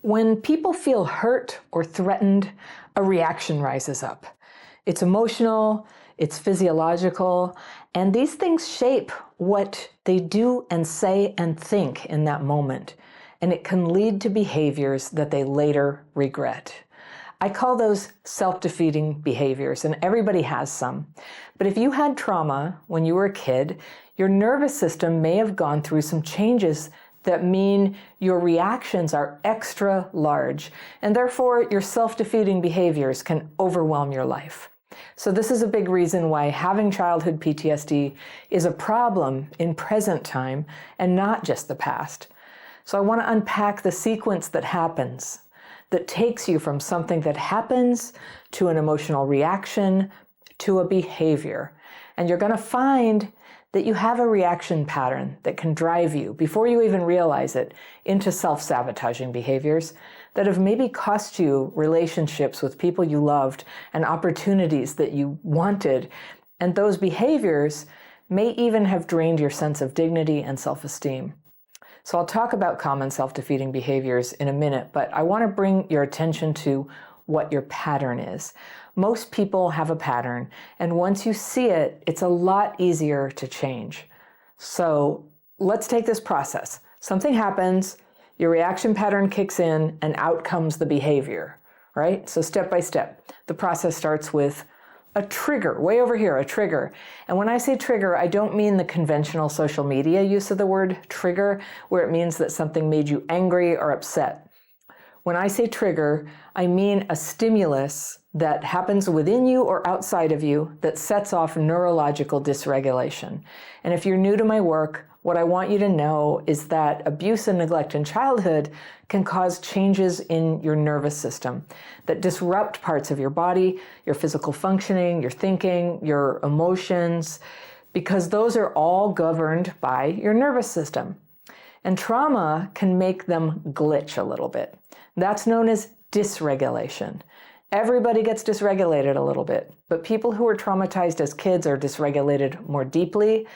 When people feel hurt or threatened, a reaction rises up. It's emotional, it's physiological, and these things shape what they do and say and think in that moment. And it can lead to behaviors that they later regret. I call those self-defeating behaviors, and everybody has some. But if you had trauma when you were a kid, your nervous system may have gone through some changes that mean your reactions are extra large, and therefore your self-defeating behaviors can overwhelm your life. So this is a big reason why having childhood PTSD is a problem in present time and not just the past. So I want to unpack the sequence that happens, that takes you from something that happens to an emotional reaction to a behavior. And you're going to find that you have a reaction pattern that can drive you, before you even realize it, into self-sabotaging behaviors that have maybe cost you relationships with people you loved and opportunities that you wanted. And those behaviors may even have drained your sense of dignity and self-esteem. So I'll talk about common self-defeating behaviors in a minute, but I want to bring your attention to what your pattern is. Most people have a pattern, and once you see it, it's a lot easier to change. So let's take this process. Something happens, your reaction pattern kicks in, and out comes the behavior, right? So step by step, the process starts with a trigger, way over here, a trigger. And when I say trigger, I don't mean the conventional social media use of the word trigger, where it means that something made you angry or upset. When I say trigger, I mean a stimulus that happens within you or outside of you that sets off neurological dysregulation. And if you're new to my work, what I want you to know is that abuse and neglect in childhood can cause changes in your nervous system that disrupt parts of your body, your physical functioning, your thinking, your emotions, because those are all governed by your nervous system. And trauma can make them glitch a little bit. That's known as dysregulation. Everybody gets dysregulated a little bit, but people who are traumatized as kids are dysregulated more deeply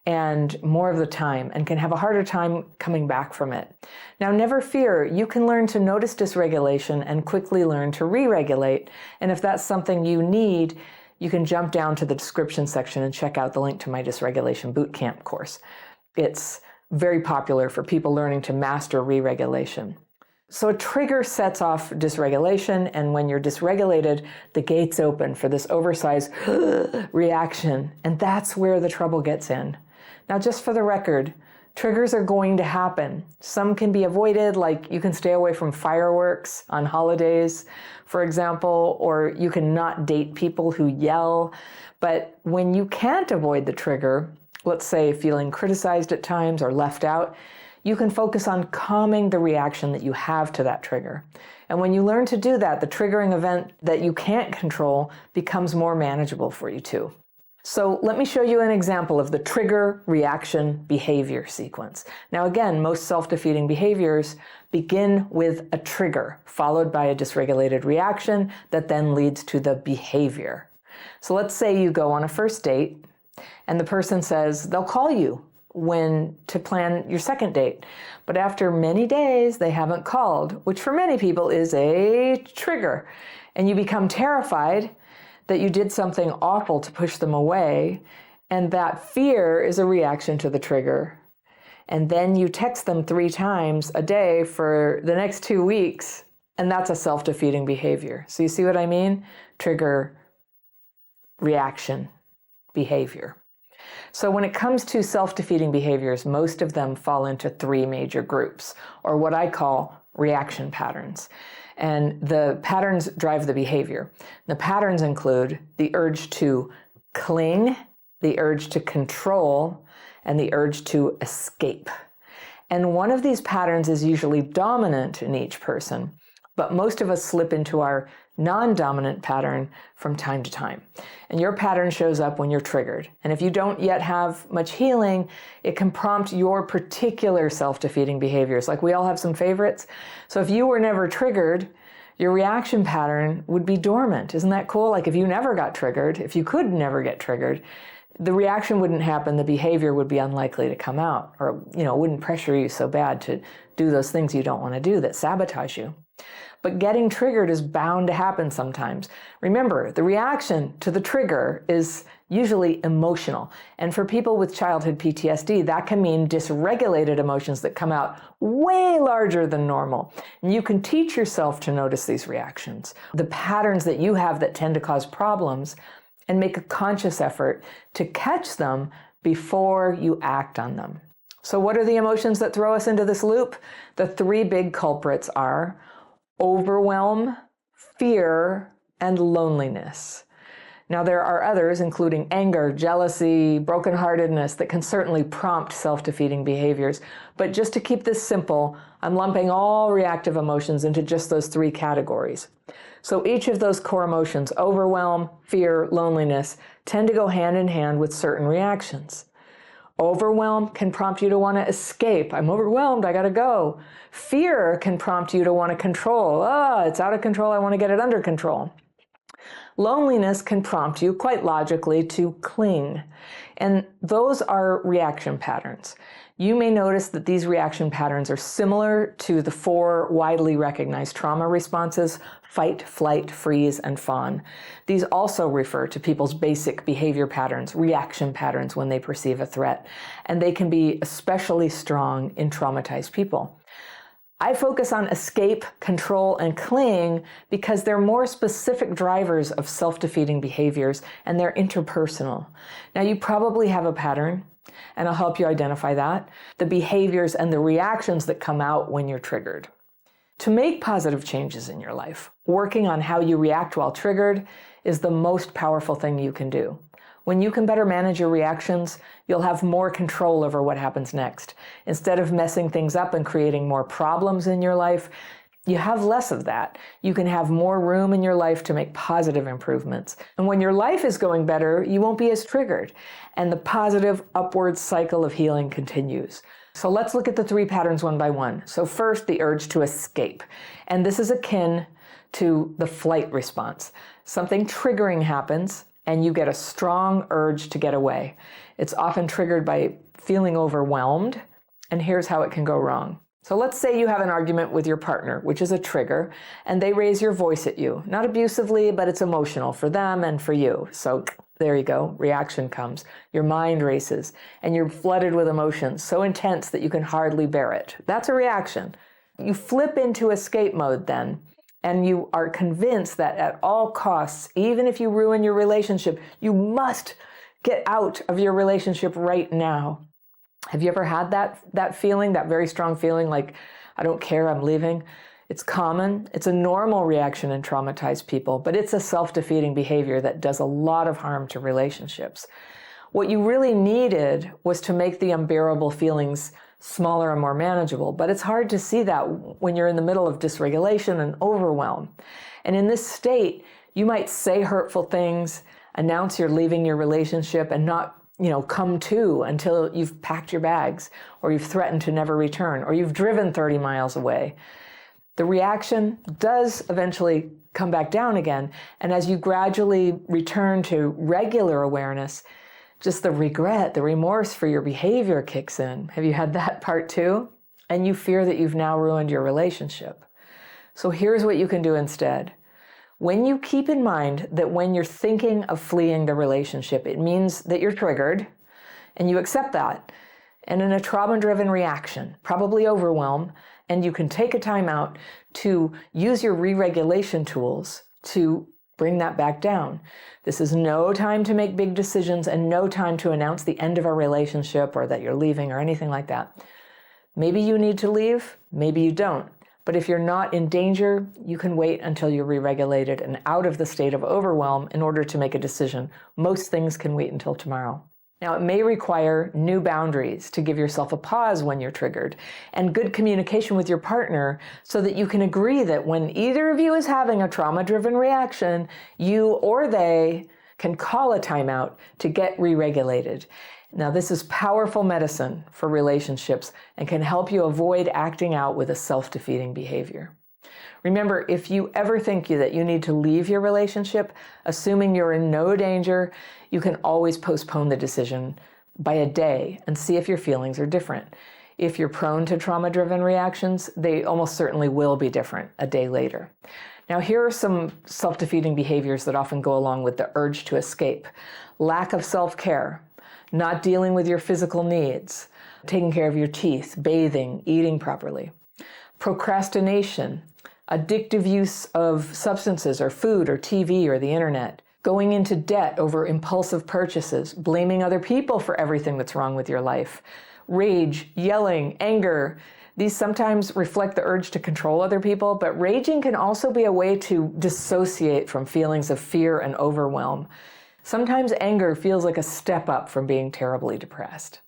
and more of the time, and can have a harder time coming back from it. Now, never fear, you can learn to notice dysregulation and quickly learn to re-regulate. And if that's something you need, you can jump down to the description section and check out the link to my Dysregulation Bootcamp course. It's very popular for people learning to master re-regulation. So a trigger sets off dysregulation, and when you're dysregulated, the gates open for this oversized reaction, and that's where the trouble gets in. Now, just for the record, triggers are going to happen. Some can be avoided, like you can stay away from fireworks on holidays, for example, or you can not date people who yell. But when you can't avoid the trigger, let's say feeling criticized at times or left out, you can focus on calming the reaction that you have to that trigger. And when you learn to do that, the triggering event that you can't control becomes more manageable for you too. So let me show you an example of the trigger reaction behavior sequence. Now again, most self-defeating behaviors begin with a trigger followed by a dysregulated reaction that then leads to the behavior. So let's say you go on a first date and the person says they'll call you when to plan your second date. But after many days, they haven't called, which for many people is a trigger. And you become terrified that you did something awful to push them away. And that fear is a reaction to the trigger. And then you text them 3 times a day for the next 2 weeks. And that's a self-defeating behavior. So you see what I mean? Trigger, reaction, behavior. So when it comes to self-defeating behaviors, most of them fall into 3 major groups, or what I call reaction patterns. And the patterns drive the behavior. The patterns include the urge to cling, the urge to control, and the urge to escape. And one of these patterns is usually dominant in each person, but most of us slip into our non-dominant pattern from time to time. And your pattern shows up when you're triggered. And if you don't yet have much healing, it can prompt your particular self-defeating behaviors. Like we all have some favorites. So if you were never triggered, your reaction pattern would be dormant. Isn't that cool? Like if you never got triggered, if you could never get triggered, the reaction wouldn't happen, the behavior would be unlikely to come out, or, wouldn't pressure you so bad to do those things you don't want to do that sabotage you. But getting triggered is bound to happen sometimes. Remember, the reaction to the trigger is usually emotional. And for people with childhood PTSD, that can mean dysregulated emotions that come out way larger than normal. And you can teach yourself to notice these reactions, the patterns that you have that tend to cause problems, and make a conscious effort to catch them before you act on them. So what are the emotions that throw us into this loop? The three big culprits are overwhelm, fear, and loneliness. Now, there are others, including anger, jealousy, brokenheartedness, that can certainly prompt self-defeating behaviors. But just to keep this simple, I'm lumping all reactive emotions into just those three categories. So each of those core emotions, overwhelm, fear, loneliness, tend to go hand in hand with certain reactions. Overwhelm can prompt you to want to escape. I'm overwhelmed, I gotta go. Fear can prompt you to want to control. It's out of control, I want to get it under control. Loneliness can prompt you, quite logically, to cling. And those are reaction patterns. You may notice that these reaction patterns are similar to the four widely recognized trauma responses: fight, flight, freeze, and fawn. These also refer to people's basic behavior patterns, reaction patterns when they perceive a threat, and they can be especially strong in traumatized people. I focus on escape, control, and cling because they're more specific drivers of self-defeating behaviors, and they're interpersonal. Now, you probably have a pattern, and I'll help you identify that, the behaviors and the reactions that come out when you're triggered. To make positive changes in your life, working on how you react while triggered is the most powerful thing you can do. When you can better manage your reactions, you'll have more control over what happens next. Instead of messing things up and creating more problems in your life, you have less of that. You can have more room in your life to make positive improvements. And when your life is going better, you won't be as triggered. And the positive upward cycle of healing continues. So let's look at the three patterns one by one. So first, the urge to escape. And this is akin to the flight response. Something triggering happens, and you get a strong urge to get away. It's often triggered by feeling overwhelmed, and here's how it can go wrong. So let's say you have an argument with your partner, which is a trigger, and they raise your voice at you. Not abusively, but it's emotional for them and for you. So there you go, reaction comes. Your mind races, and you're flooded with emotions so intense that you can hardly bear it. That's a reaction. You flip into escape mode then, and you are convinced that at all costs, even if you ruin your relationship, you must get out of your relationship right now. Have you ever had that feeling, that very strong feeling like, I don't care, I'm leaving? It's common. It's a normal reaction in traumatized people, but it's a self-defeating behavior that does a lot of harm to relationships. What you really needed was to make the unbearable feelings smaller and more manageable, but it's hard to see that when you're in the middle of dysregulation and overwhelm. And in this state, you might say hurtful things, announce you're leaving your relationship, and not come to until you've packed your bags, or you've threatened to never return, or you've driven 30 miles away. The reaction does eventually come back down again, and as you gradually return to regular awareness, just the regret, the remorse for your behavior kicks in. Have you had that part too? And you fear that you've now ruined your relationship. So here's what you can do instead. When you keep in mind that when you're thinking of fleeing the relationship, it means that you're triggered, and you accept that. And in a trauma-driven reaction, probably overwhelm, and you can take a time out to use your re-regulation tools to bring that back down. This is no time to make big decisions and no time to announce the end of a relationship or that you're leaving or anything like that. Maybe you need to leave, maybe you don't. But if you're not in danger, you can wait until you're re-regulated and out of the state of overwhelm in order to make a decision. Most things can wait until tomorrow. Now, it may require new boundaries to give yourself a pause when you're triggered, and good communication with your partner so that you can agree that when either of you is having a trauma-driven reaction, you or they can call a timeout to get re-regulated. Now, this is powerful medicine for relationships and can help you avoid acting out with a self-defeating behavior. Remember, if you ever think that you need to leave your relationship, assuming you're in no danger, you can always postpone the decision by a day and see if your feelings are different. If you're prone to trauma-driven reactions, they almost certainly will be different a day later. Now, here are some self-defeating behaviors that often go along with the urge to escape. Lack of self-care, not dealing with your physical needs, taking care of your teeth, bathing, eating properly. Procrastination, addictive use of substances or food or TV or the internet. Going into debt over impulsive purchases, blaming other people for everything that's wrong with your life. Rage, yelling, anger. These sometimes reflect the urge to control other people, but raging can also be a way to dissociate from feelings of fear and overwhelm. Sometimes anger feels like a step up from being terribly depressed.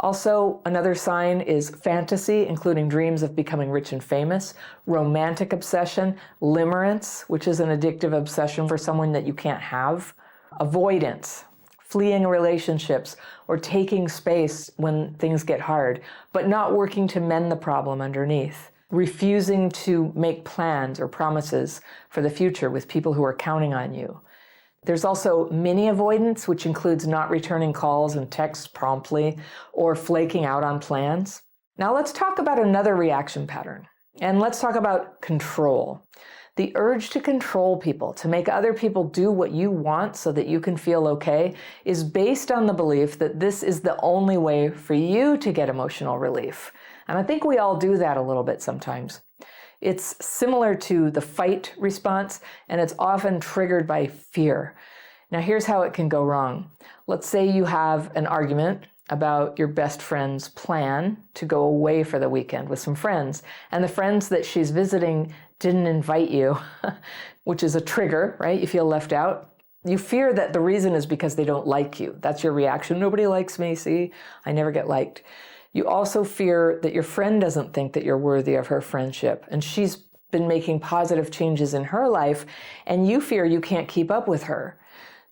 Also, another sign is fantasy, including dreams of becoming rich and famous, romantic obsession, limerence, which is an addictive obsession for someone that you can't have, avoidance, fleeing relationships, or taking space when things get hard, but not working to mend the problem underneath, refusing to make plans or promises for the future with people who are counting on you. There's also mini avoidance, which includes not returning calls and texts promptly or flaking out on plans. Now let's talk about another reaction pattern, and let's talk about control. The urge to control people, to make other people do what you want so that you can feel okay, is based on the belief that this is the only way for you to get emotional relief. And I think we all do that a little bit sometimes. It's similar to the fight response, and it's often triggered by fear. Now, here's how it can go wrong. Let's say you have an argument about your best friend's plan to go away for the weekend with some friends, and the friends that she's visiting didn't invite you, which is a trigger, right? You feel left out. You fear that the reason is because they don't like you. That's your reaction. Nobody likes me, see? I never get liked. You also fear that your friend doesn't think that you're worthy of her friendship, and she's been making positive changes in her life, and you fear you can't keep up with her.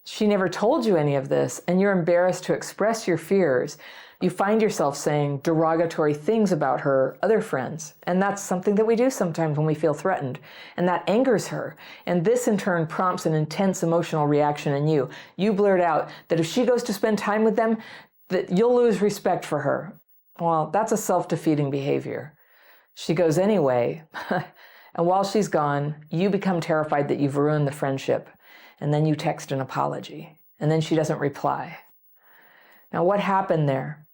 She never told you any of this, and you're embarrassed to express your fears. You find yourself saying derogatory things about her other friends, and that's something that we do sometimes when we feel threatened, and that angers her, and this in turn prompts an intense emotional reaction in you. You blurt out that if she goes to spend time with them, that you'll lose respect for her. Well, that's a self-defeating behavior. She goes anyway, and while she's gone, you become terrified that you've ruined the friendship, and then you text an apology, and then she doesn't reply. Now, what happened there?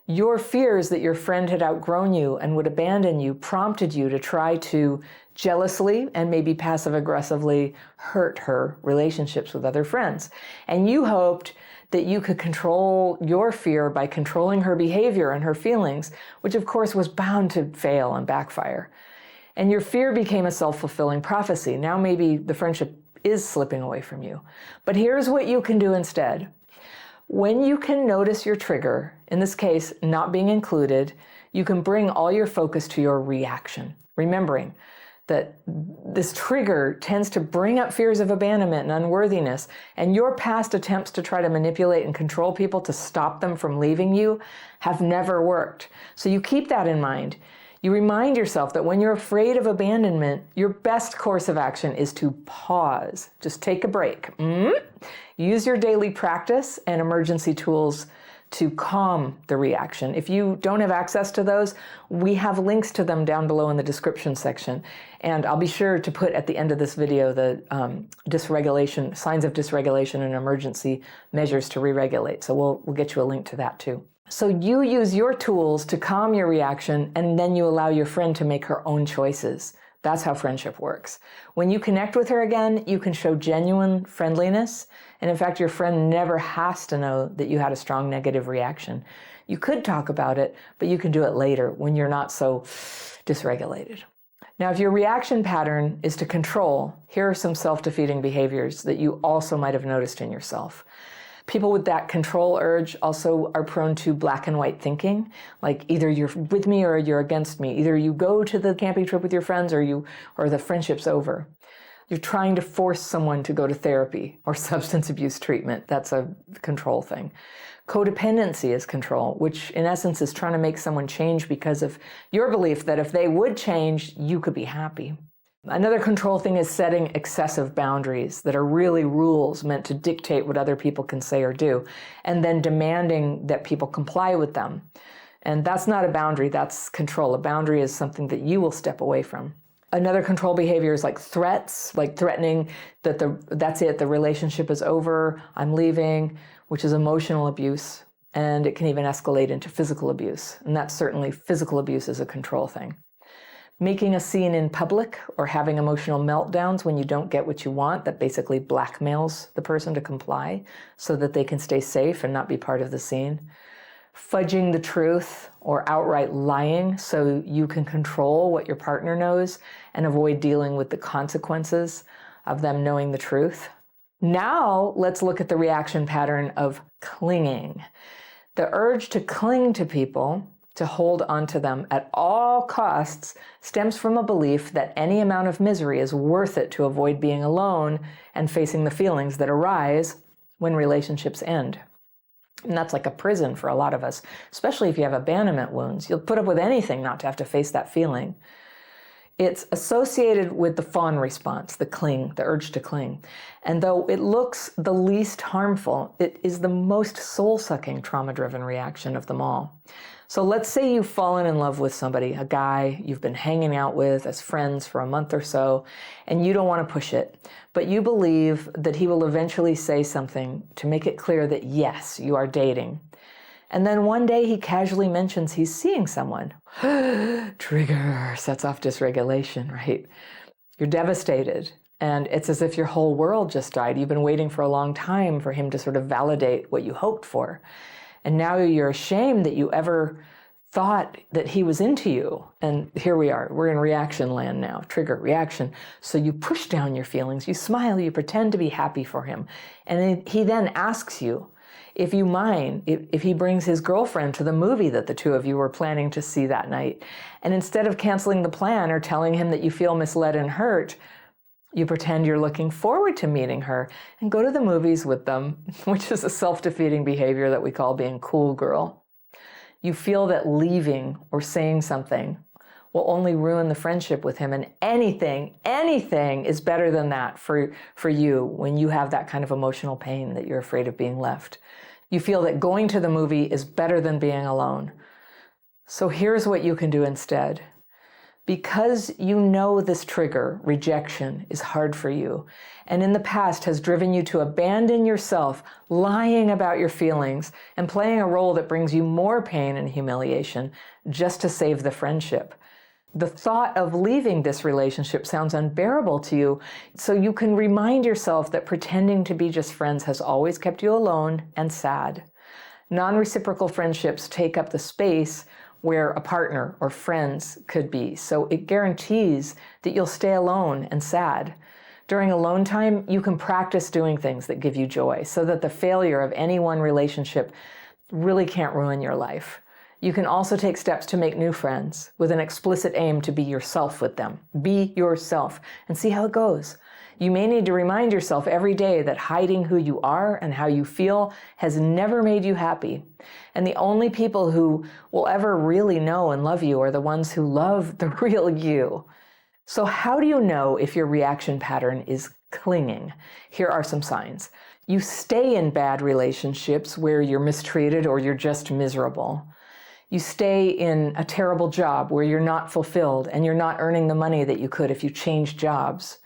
Your fears that your friend had outgrown you and would abandon you prompted you to try to jealously and maybe passive-aggressively hurt her relationships with other friends. And you hoped that you could control your fear by controlling her behavior and her feelings, which of course was bound to fail and backfire. And your fear became a self-fulfilling prophecy. Now maybe the friendship is slipping away from you. But here's what you can do instead. When you can notice your trigger, in this case, not being included, you can bring all your focus to your reaction, remembering that this trigger tends to bring up fears of abandonment and unworthiness, and your past attempts to try to manipulate and control people to stop them from leaving you have never worked. So you keep that in mind. You remind yourself that when you're afraid of abandonment, your best course of action is to pause. Just take a break. Use your daily practice and emergency tools to calm the reaction. If you don't have access to those, we have links to them down below in the description section. And I'll be sure to put at the end of this video the dysregulation, signs of dysregulation and emergency measures to re-regulate. So we'll get you a link to that too. So you use your tools to calm your reaction, and then you allow your friend to make her own choices. That's how friendship works. When you connect with her again, you can show genuine friendliness. And in fact, your friend never has to know that you had a strong negative reaction. You could talk about it, but you can do it later when you're not so dysregulated. Now, if your reaction pattern is to control, here are some self-defeating behaviors that you also might have noticed in yourself. People with that control urge also are prone to black and white thinking, like either you're with me or you're against me. Either you go to the camping trip with your friends or the friendship's over. You're trying to force someone to go to therapy or substance abuse treatment. That's a control thing. Codependency is control, which in essence is trying to make someone change because of your belief that if they would change, you could be happy. Another control thing is setting excessive boundaries that are really rules meant to dictate what other people can say or do, and then demanding that people comply with them. And that's not a boundary, that's control. A boundary is something that you will step away from. Another control behavior is like threats, like threatening that that's it, the relationship is over, I'm leaving, which is emotional abuse. And it can even escalate into physical abuse. And that's certainly physical abuse is a control thing. Making a scene in public or having emotional meltdowns when you don't get what you want, that basically blackmails the person to comply so that they can stay safe and not be part of the scene. Fudging the truth or outright lying so you can control what your partner knows and avoid dealing with the consequences of them knowing the truth. Now let's look at the reaction pattern of clinging. The urge to cling to people, to hold onto them at all costs, stems from a belief that any amount of misery is worth it to avoid being alone and facing the feelings that arise when relationships end. And that's like a prison for a lot of us, especially if you have abandonment wounds. You'll put up with anything not to have to face that feeling. It's associated with the fawn response, the cling, the urge to cling. And though it looks the least harmful, it is the most soul-sucking trauma-driven reaction of them all. So let's say you've fallen in love with somebody, a guy you've been hanging out with as friends for a month or so, and you don't want to push it, but you believe that he will eventually say something to make it clear that yes, you are dating. And then one day he casually mentions he's seeing someone. Trigger, sets off dysregulation, right? You're devastated. And it's as if your whole world just died. You've been waiting for a long time for him to sort of validate what you hoped for. And now you're ashamed that you ever thought that he was into you. And here we are, we're in reaction land now, trigger, reaction. So you push down your feelings, you smile, you pretend to be happy for him. And he then asks you, if you mind, if he brings his girlfriend to the movie that the two of you were planning to see that night. And instead of canceling the plan or telling him that you feel misled and hurt, you pretend you're looking forward to meeting her and go to the movies with them, which is a self-defeating behavior that we call being cool girl. You feel that leaving or saying something will only ruin the friendship with him, and anything is better than that for you when you have that kind of emotional pain that you're afraid of being left. You feel that going to the movie is better than being alone. So here's what you can do instead. Because you know this trigger, rejection, is hard for you, and in the past has driven you to abandon yourself, lying about your feelings, and playing a role that brings you more pain and humiliation just to save the friendship. The thought of leaving this relationship sounds unbearable to you, so you can remind yourself that pretending to be just friends has always kept you alone and sad. Non-reciprocal friendships take up the space where a partner or friends could be, so it guarantees that you'll stay alone and sad. During alone time, you can practice doing things that give you joy, so that the failure of any one relationship really can't ruin your life. You can also take steps to make new friends with an explicit aim to be yourself with them. Be yourself and see how it goes. You may need to remind yourself every day that hiding who you are and how you feel has never made you happy. And the only people who will ever really know and love you are the ones who love the real you. So how do you know if your reaction pattern is clinging? Here are some signs. You stay in bad relationships where you're mistreated or you're just miserable. You stay in a terrible job where you're not fulfilled and you're not earning the money that you could if you changed jobs.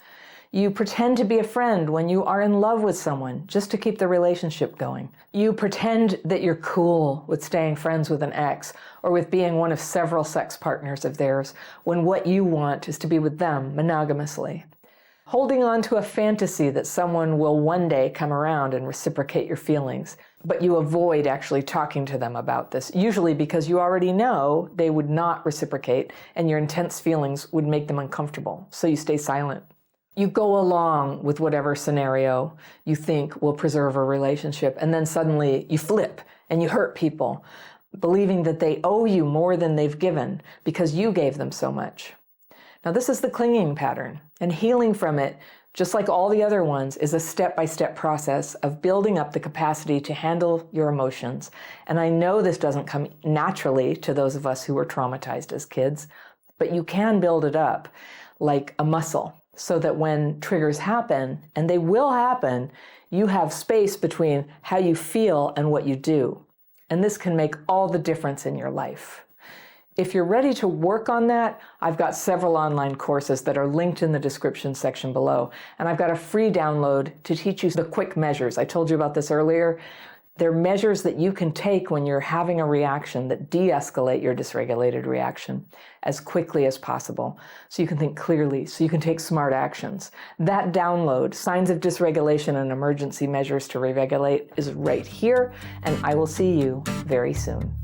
You pretend to be a friend when you are in love with someone just to keep the relationship going. You pretend that you're cool with staying friends with an ex or with being one of several sex partners of theirs when what you want is to be with them monogamously. Holding on to a fantasy that someone will one day come around and reciprocate your feelings, but you avoid actually talking to them about this, usually because you already know they would not reciprocate and your intense feelings would make them uncomfortable, so you stay silent. You go along with whatever scenario you think will preserve a relationship, and then suddenly you flip and you hurt people, believing that they owe you more than they've given because you gave them so much. Now, this is the clinging pattern, and healing from it, just like all the other ones, is a step-by-step process of building up the capacity to handle your emotions. And I know this doesn't come naturally to those of us who were traumatized as kids, but you can build it up. like a muscle, so that when triggers happen, and they will happen, you have space between how you feel and what you do. And this can make all the difference in your life. If you're ready to work on that, I've got several online courses that are linked in the description section below. And I've got a free download to teach you the quick measures. I told you about this earlier. They're measures that you can take when you're having a reaction that de-escalate your dysregulated reaction as quickly as possible, so you can think clearly, so you can take smart actions. That download, Signs of Dysregulation and Emergency Measures to Re-regulate, is right here, and I will see you very soon.